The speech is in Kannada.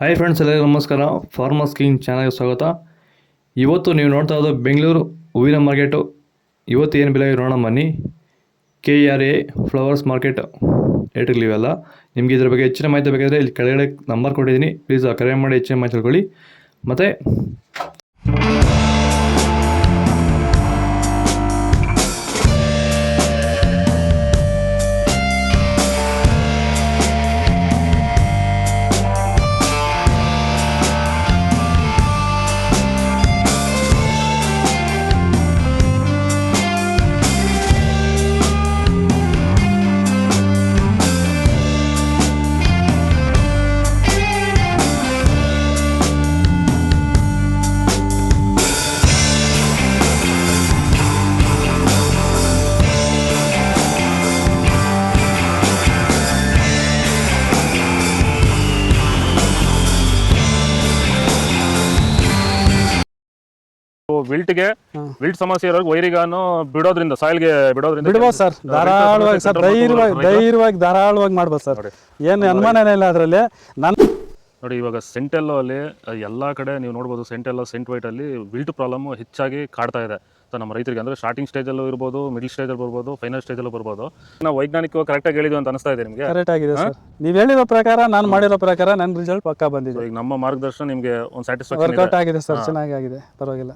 ಹಾಯ್ ಫ್ರೆಂಡ್ಸ್, ಎಲ್ಲರಿಗೂ ನಮಸ್ಕಾರ. ಫಾರ್ಮರ್ಸ್ ಕಿಂಗ್ ಚಾನಲ್ಗೆ ಸ್ವಾಗತ. ಇವತ್ತು ನೀವು ನೋಡ್ತಾ ಇರೋದು ಬೆಂಗಳೂರು ಹೂವಿನ ಮಾರ್ಕೆಟು. ಇವತ್ತು ಏನು ಬೆಲೆ ನೋಡೋಣ ಬನ್ನಿ. KRA ಫ್ಲವರ್ಸ್ ಮಾರ್ಕೆಟ್ ರೇಟ್ಗಳಿವೆಲ್ಲ. ನಿಮಗೆ ಇದ್ರ ಬಗ್ಗೆ ಹೆಚ್ಚಿನ ಮಾಹಿತಿ ಬೇಕಾದರೆ ಇಲ್ಲಿ ಕೆಳಗಡೆ ನಂಬರ್ ಕೊಟ್ಟಿದ್ದೀನಿ, ಪ್ಲೀಸ್ ಕರೆ ಮಾಡಿ ಹೆಚ್ಚಿನ ಮಾಹಿತಿ ತಿಳ್ಕೊಳ್ಳಿ. ಮತ್ತು ವಿಲ್ಟ್ಗೆ ವಿಲ್ಟ್ ಸಮಸ್ಯೆ ಇರೋರು ವೈರಿಗಾನು ಬಿಡೋದ್ರಿಂದ ಸಾಯಿಲ್ಗೆ ಬಿಡ್ಬೋದು ಸರ್. ಧಾರಾಳವಾಗಿ ಸರ್, ಧೈರ್ಯವಾಗಿ ಧಾರಾಳವಾಗಿ ಮಾಡ್ಬೋದು ಸರ್. ಏನು ಅನುಮಾನನೇ ಇಲ್ಲ ಅದರಲ್ಲಿ. ನೋಡಿ, ಇವಾಗ ಸೆಂಟೆಲ್ಲೋ ಅಲ್ಲಿ ಎಲ್ಲ ಕಡೆ ನೀವು ನೋಡ್ಬೋದು, ಸೆಂಟೆಲ್ಲೋ ಸೆಂಟ್ ವೈಟ್ ಅಲ್ಲಿ ವಿಲ್ಟ್ ಪ್ರಾಬ್ಲಮ್ ಹೆಚ್ಚಾಗಿ ಕಾಡ್ತಾ ಇದೆ. ಸೊ ನಮ್ಮ ರೈತರಿಗೆ ಅಂದ್ರೆ ಸ್ಟಾರ್ಟಿಂಗ್ ಸ್ಟೇಜಲ್ಲೂ ಇರ್ಬೋದು, ಮಿಡಲ್ ಸ್ಟೇಜಲ್ಲಿ ಬರ್ಬೋದು, ಫೈನಲ್ ಸ್ಟೇಜಲ್ಲೂ ಬರ್ಬೋದು. ನಾವು ವೈಜ್ಞಾನಿಕವಾಗಿ ಕರೆಕ್ಟಾಗಿ ಹೇಳಿದ್ವಿ ಅಂತ ಅನಿಸ್ತಾ ಇದೆ ನಿಮಗೆ? ಕರೆಕ್ಟ್ ಆಗಿದೆ ಸರ್. ನೀವು ಹೇಳಿರೋ ಪ್ರಕಾರ, ನಾನು ಮಾಡಿರೋ ಪ್ರಕಾರ ನನ್ನ ರಿಸಲ್ಟ್ ಪಕ್ಕಾ ಬಂದಿದೆ. ಈಗ ನಮ್ಮ ಮಾರ್ಗದರ್ಶನ ನಿಮಗೆ ಒಂದು ಸ್ಯಾಟಿಸ್ಫ್ಯಾಕ್ಷನ್ ವರ್ಕೌಟ್ ಆಗಿದೆ ಸರ್, ಚೆನ್ನಾಗಿ ಆಗಿದೆ, ಪರವಾಗಿಲ್ಲ.